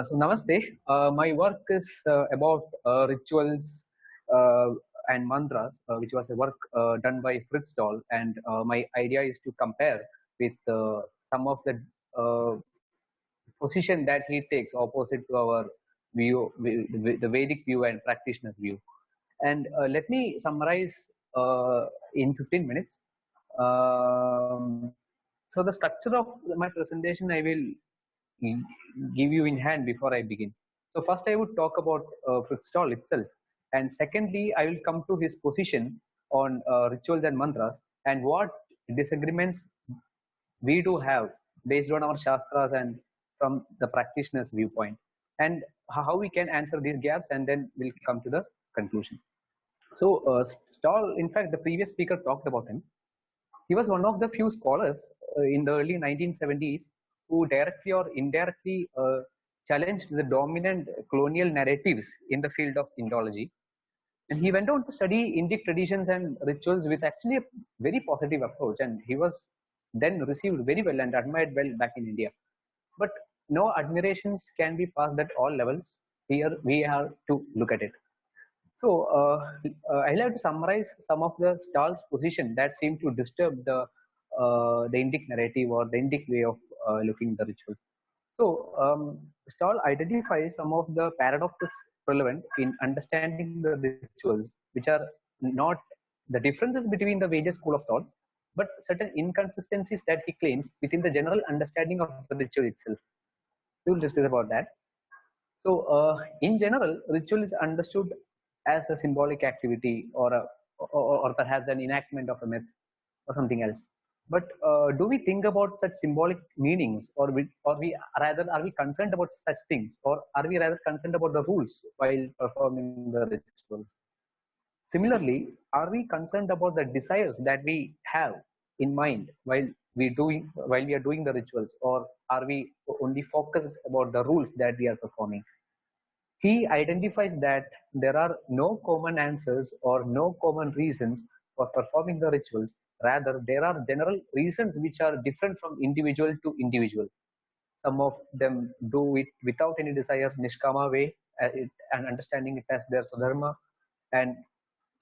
So Namaste. My work is about rituals uh, and mantras, which was a work done by Fritz Stahl, and my idea is to compare with some of the position that he takes opposite to our view, the Vedic view and practitioner's view. And let me summarize in 15 minutes. So the structure of my presentation I will give you in hand before I begin. So first I would talk about Fritzstall itself, and secondly I will come to his position on rituals and mantras and what disagreements we do have based on our shastras and from the practitioner's viewpoint, and how we can answer these gaps, and then we'll come to the conclusion. So Stahl, in fact, the previous speaker talked about him. He was one of the few scholars in the early 1970s who directly or indirectly challenged the dominant colonial narratives in the field of Indology. And he went on to study Indic traditions and rituals with actually a very positive approach. And he was then received very well and admired well back in India. But no admirations can be passed at all levels. Here we have to look at it. So I'll have to summarize some of the Stahl's position that seem to disturb the Indic narrative or the Indic way of looking at the rituals. So Stahl identifies some of the paradoxes relevant in understanding the rituals, which are not the differences between the various school of thoughts, but certain inconsistencies that he claims within the general understanding of the ritual itself. We will discuss about that. So, in general, ritual is understood as a symbolic activity or perhaps an enactment of a myth or something else. But do we think about such symbolic meanings, or we rather are we concerned about such things, or are we rather concerned about the rules while performing the rituals? Similarly, are we concerned about the desires that we have in mind while we are doing the rituals, or are we only focused about the rules that we are performing? He identifies that there are no common answers or no common reasons for performing the rituals. Rather, there are general reasons which are different from individual to individual. Some of them do it without any desire, nishkama way, and understanding it as their swadharma, and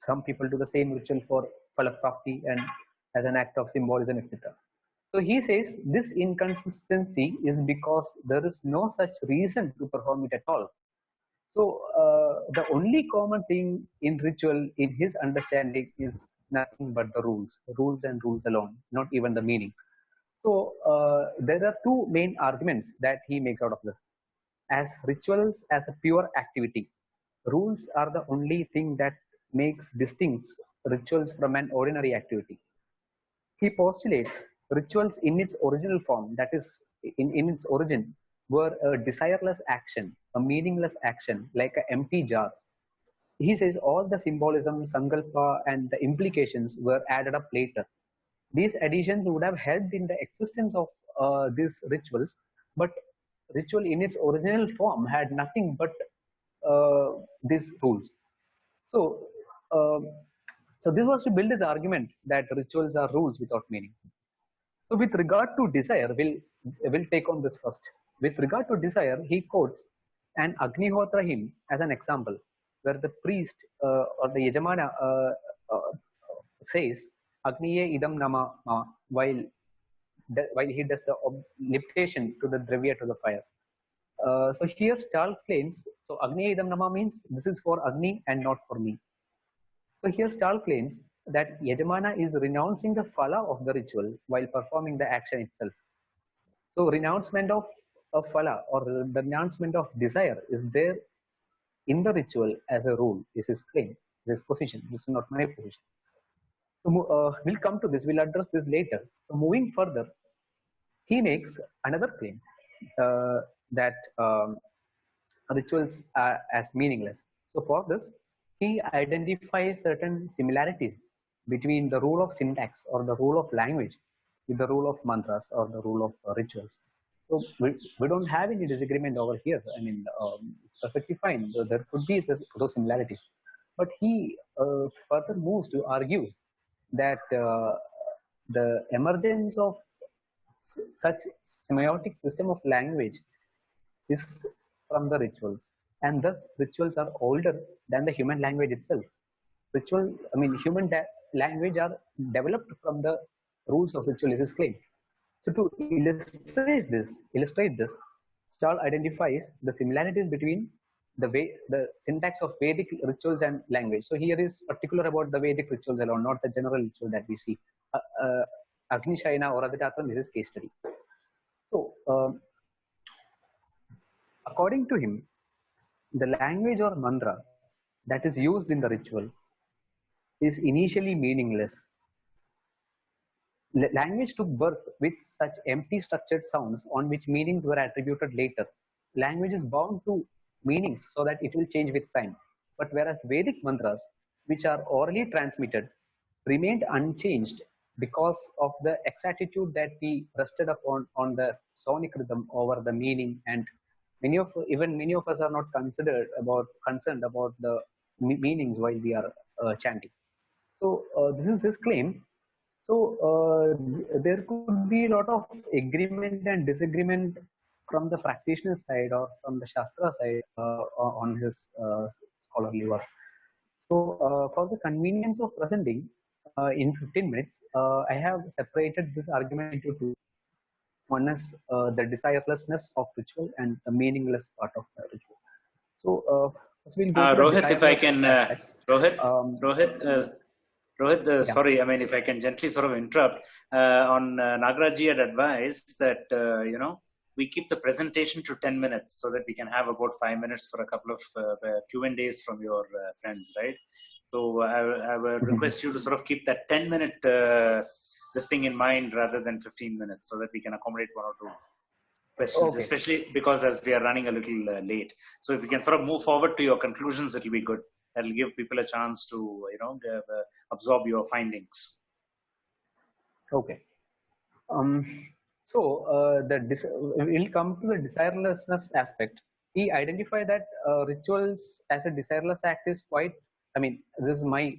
some people do the same ritual for phalaprakti and as an act of symbolism, etc. So he says this inconsistency is because there is no such reason to perform it at all. So the only common thing in ritual, in his understanding, is nothing but the rules and rules alone, not even the meaning. So there are two main arguments that he makes out of this. As rituals as a pure activity, rules are the only thing that makes distinct rituals from an ordinary activity. He postulates rituals in its original form, that is, in its origin, were a desireless action, a meaningless action, like an empty jar. He says all the symbolism, sankalpa, and the implications were added up later. These additions would have helped in the existence of these rituals, but ritual in its original form had nothing but these rules. So, so this was to build his argument that rituals are rules without meanings. So with regard to desire, we'll take on this first. With regard to desire, he quotes an Agnihotra hymn as an example, where the priest or the Yajamana says, Agniye idam nama while he does the liptation to the dravya to the fire. So here Stahl claims, so Agniye idam nama means this is for Agni and not for me. So here Stahl claims that Yajamana is renouncing the phala of the ritual while performing the action itself. So renouncement of phala or the renouncement of desire is there in the ritual as a rule. This is claim, this position. This is not my position. So we'll come to this. We'll address this later. So moving further, he makes another claim that rituals are as meaningless. So for this, he identifies certain similarities between the rule of syntax or the rule of language with the rule of mantras or the rule of rituals. So we don't have any disagreement over here. I mean, it's perfectly fine. So there could be those similarities. But he further moves to argue that the emergence of such semiotic system of language is from the rituals, and thus rituals are older than the human language itself. Human language are developed from the rules of ritual is his claim. So to illustrate this, Stahl identifies the similarities between the syntax of Vedic rituals and language. So here is particular about the Vedic rituals alone, not the general ritual that we see. Agni Shayana or Adhitatvam is his case study. So according to him, the language or mantra that is used in the ritual is initially meaningless. Language took birth with such empty structured sounds on which meanings were attributed later. Language is bound to meanings so that it will change with time. But whereas Vedic mantras, which are orally transmitted, remained unchanged because of the exactitude that we rested upon on the sonic rhythm over the meaning, and many of us are not concerned about the meanings while we are chanting. So this is his claim. So there could be a lot of agreement and disagreement from the practitioner side or from the Shastra side on his scholarly work. So for the convenience of presenting in 15 minutes, I have separated this argument into two. One is the desirelessness of ritual and the meaningless part of the ritual. So first we'll go to Rohit, if I can, Rohit, Yeah. sorry, if I can gently sort of interrupt, on Nagaraj had advised that, we keep the presentation to 10 minutes so that we can have about 5 minutes for a couple of Q&As from your friends, right? So I would request you to sort of keep that 10-minute this thing in mind rather than 15 minutes so that we can accommodate one or two questions, okay. Especially because as we are running a little late. So if you can sort of move forward to your conclusions, it will be good. That'll give people a chance to, absorb your findings. Okay. We'll come to the desirelessness aspect. He identified that rituals as a desireless act is quite, this is my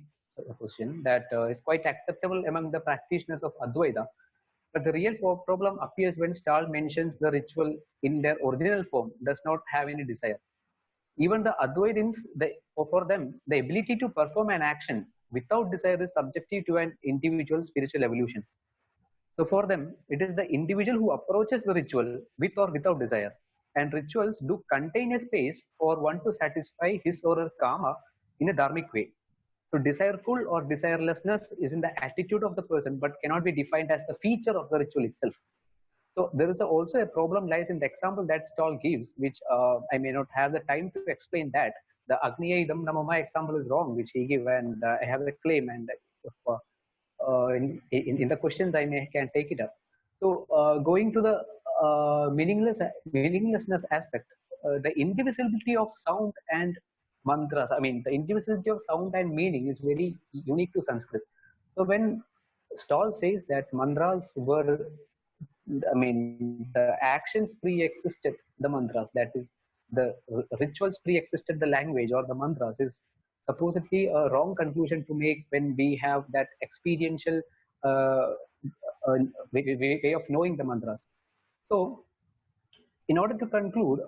position, that is quite acceptable among the practitioners of Advaita. But the real problem appears when Stahl mentions the ritual in their original form does not have any desire. Even the Advaitins, for them, the ability to perform an action without desire is subjective to an individual's spiritual evolution. So for them, it is the individual who approaches the ritual with or without desire. And rituals do contain a space for one to satisfy his or her karma in a dharmic way. So desireful or desirelessness is in the attitude of the person, but cannot be defined as the feature of the ritual itself. So there is also a problem lies in the example that Stahl gives, which I may not have the time to explain that. The Agniya Idam Namama example is wrong, which he gave, and I have a claim, and in the questions I can take it up. So going to the meaninglessness aspect, the indivisibility of sound and mantras, the indivisibility of sound and meaning is very unique to Sanskrit. So when Stahl says that mantras were, the actions pre-existed the mantras, that is, the rituals pre-existed the language or the mantras, is supposedly a wrong conclusion to make when we have that experiential way of knowing the mantras. So, in order to conclude,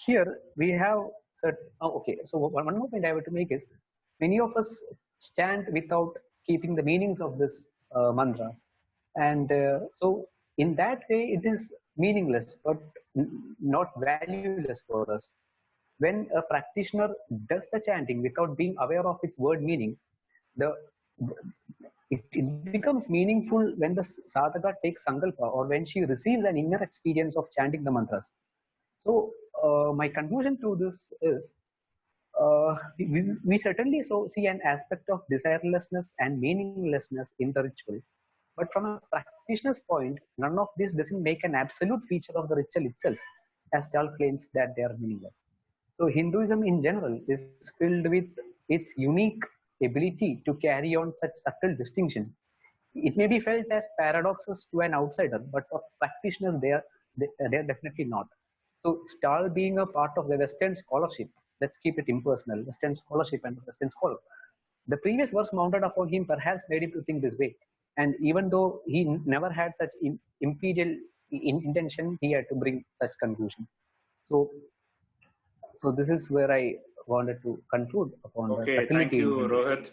here we have okay. So one more point I have to make is, many of us stand without keeping the meanings of this mantra, and so in that way it is meaningless, but not valueless for us. When a practitioner does the chanting without being aware of its word meaning, it becomes meaningful when the sadhaka takes sankalpa, or when she receives an inner experience of chanting the mantras. So my conclusion to this is, we certainly see an aspect of desirelessness and meaninglessness in the ritual, but from a practitioner's point, none of this doesn't make an absolute feature of the ritual itself, as Stahl claims that they are meaningless. So Hinduism in general is filled with its unique ability to carry on such subtle distinction. It may be felt as paradoxes to an outsider, but for practitioners, they are definitely not. So Stahl being a part of the Western scholarship, let's keep it impersonal, Western scholarship and Western scholar, the previous verse mounted upon him perhaps made him to think this way. And even though he never had such imperial intention he had to bring such conclusion. So, so this is where I wanted to conclude upon the Okay, thank subtlety in you, Hindi. Rohit.